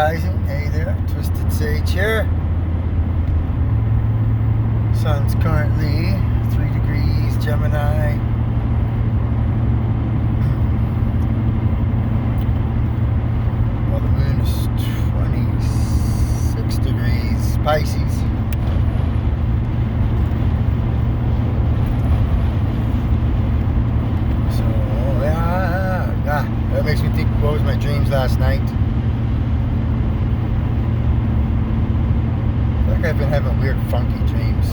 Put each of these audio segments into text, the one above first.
Rising. Hey there, Twisted Sage here. Sun's currently 3 degrees, Gemini. While the moon is 26 degrees, Pisces. So, that makes me think, what was my dreams last night? I've been having weird, funky dreams.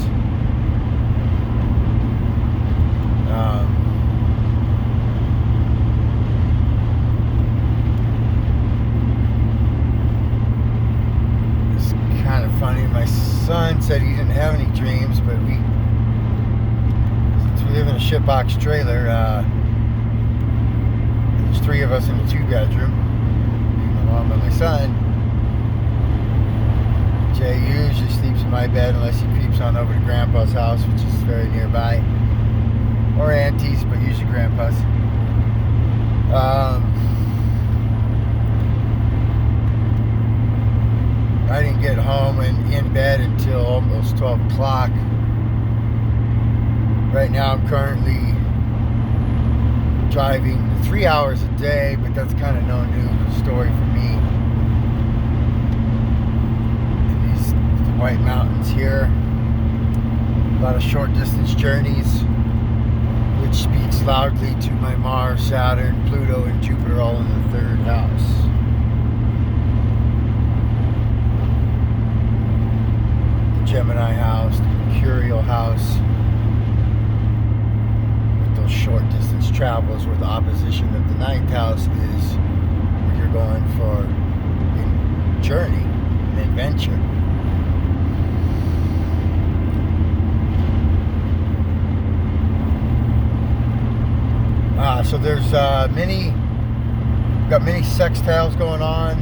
It's kind of funny. My son said he didn't have any dreams, but since we live in a shitbox trailer, there's 3 of us in a 2-bedroom. My mom and my son. Jay usually sleeps in my bed unless he creeps on over to Grandpa's house, which is very nearby, or Auntie's, but usually Grandpa's. I didn't get home and in bed until almost 12 o'clock. Right now I'm currently driving 3 hours a day, but that's kind of no new story for me. White Mountains here. A lot of short distance journeys, which speaks loudly to my Mars, Saturn, Pluto, and Jupiter all in the 3rd house. The Gemini house, the Mercurial house, with those short distance travels, where the opposition of the 9th house is where you're going for a journey, an adventure. So there's got many sextiles going on.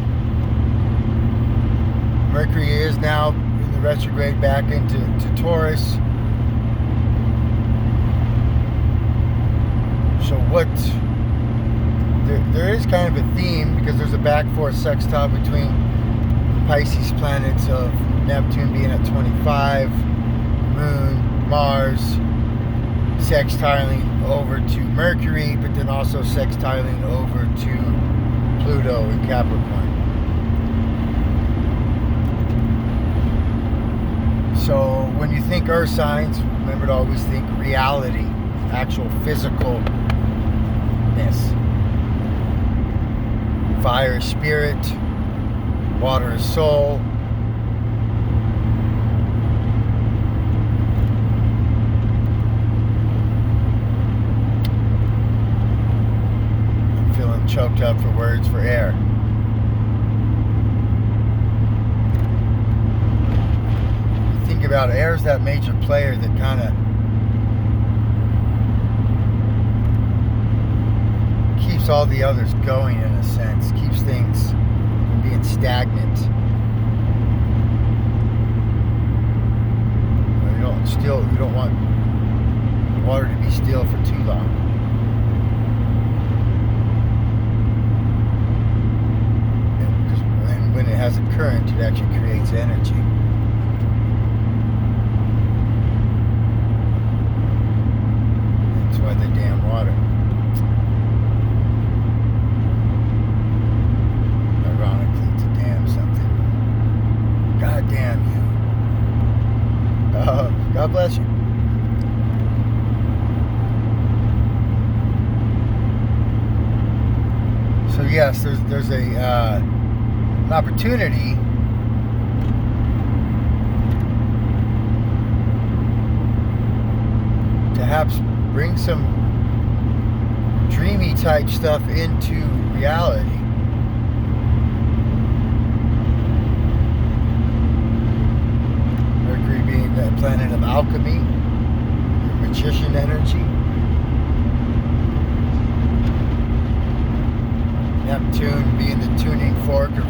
Mercury is now in the retrograde back into Taurus. So there is kind of a theme, because there's a back forth sextile between the Pisces planets of Neptune being at 25, Moon, Mars, sextiling over to Mercury, but then also sextiling over to Pluto in Capricorn. So when you think earth signs, remember to always think reality, actual physicalness. Fire is spirit, water is soul, choked up for words for air. You think about air as that major player that kind of keeps all the others going, in a sense, keeps things from being stagnant. You don't want water to be still for too long. When it has a current, it actually creates energy. That's why they damn water. Ironically, to damn something. God damn you. God bless you. So yes, there's an opportunity to perhaps bring some dreamy type stuff into reality. Mercury being the planet of alchemy, your magician energy. Neptune being the tuning fork of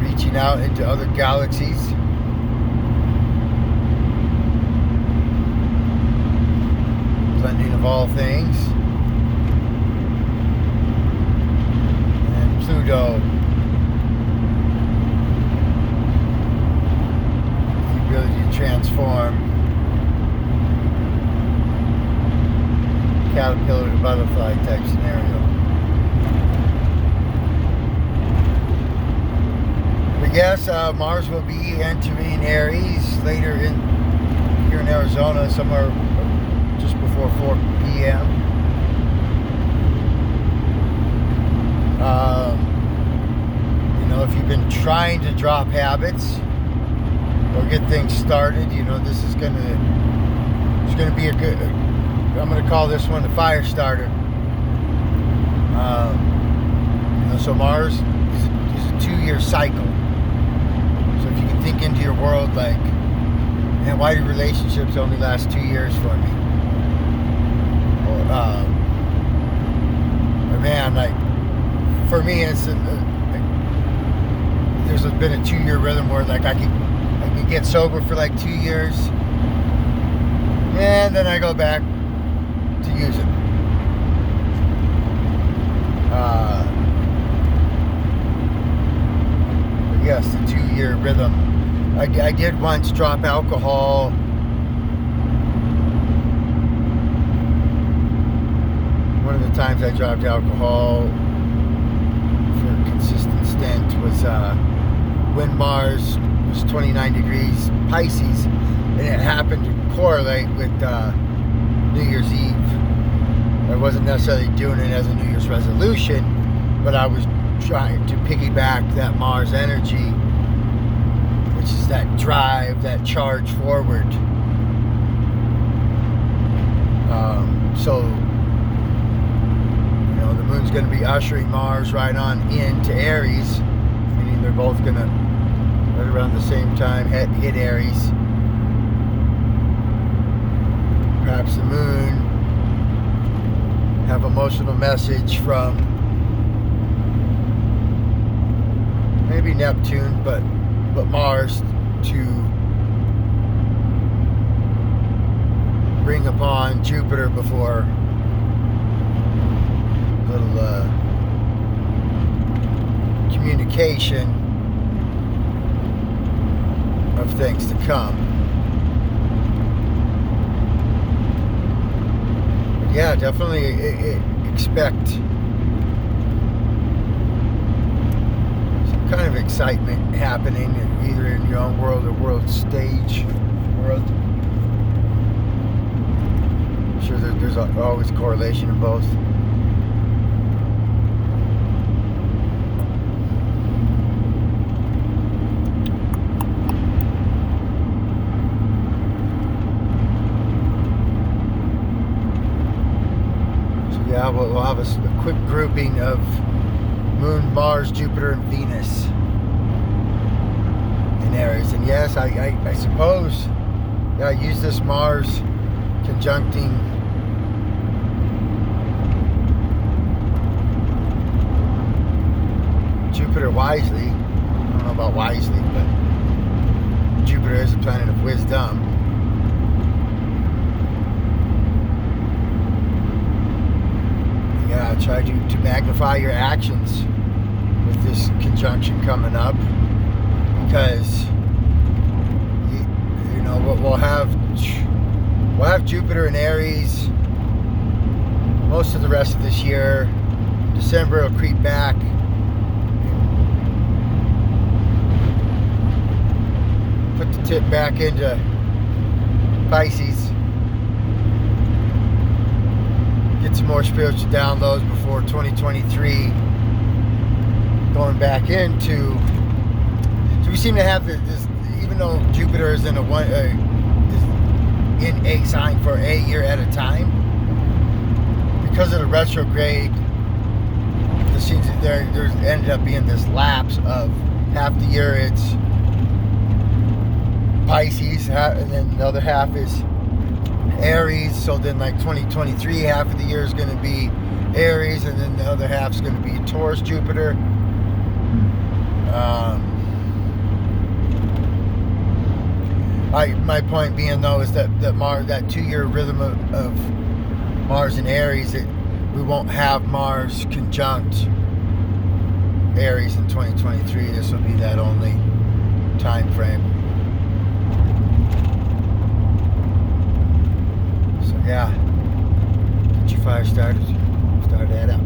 reaching out into other galaxies. Blending of all things. And Pluto Pluto, the ability to transform caterpillar to butterfly type scenario. But yes, Mars will be entering Aries later here in Arizona, somewhere just before 4 p.m. You know, if you've been trying to drop habits or get things started, you know, this is gonna be a good, I'm gonna call this one a fire starter. You know, so Mars is a 2-year cycle. So if you can think into your world like, man, why do relationships only last 2 years for me? Or man, like, for me, it's there's been a 2-year rhythm where like I could get sober for like 2 years, and then I go back to use it. But yes, the 2-year rhythm. I did once drop alcohol. One of the times I dropped alcohol for a consistent stint was when Mars was 29 degrees Pisces, and it happened to correlate with New Year's Eve. I wasn't necessarily doing it as a New Year's resolution, but I was trying to piggyback that Mars energy, which is that drive, that charge forward. So the moon's going to be ushering Mars right on into Aries, meaning they're both going to, right around the same time, hit Aries. Perhaps the moon have emotional message from maybe Neptune, but Mars to bring upon Jupiter before little communication of things to come. But yeah, definitely expect some kind of excitement happening either in your own world or world stage world. I'm sure there's always correlation in both. Yeah, we'll have a quick grouping of Moon, Mars, Jupiter, and Venus in Aries. And yes, I suppose, yeah, I use this Mars conjuncting Jupiter wisely. I don't know about wisely, but Jupiter is a planet of wisdom. Try to magnify your actions with this conjunction coming up, because you know we'll have Jupiter in Aries most of the rest of this year. December it'll creep back, put the tip back into Pisces. Get some more spiritual downloads before 2023 going back into. So we seem to have this, even though Jupiter is in a sign for a year at a time, because of the retrograde, there's ended up being this lapse of half the year it's Pisces, and then the other half is Aries. So then like 2023, half of the year is going to be Aries, and then the other half is going to be Taurus Jupiter. My point being though is that Mars, that 2-year rhythm of Mars and Aries, we won't have Mars conjunct Aries in 2023. This will be that only time frame. So yeah, get your fire started. Start that up.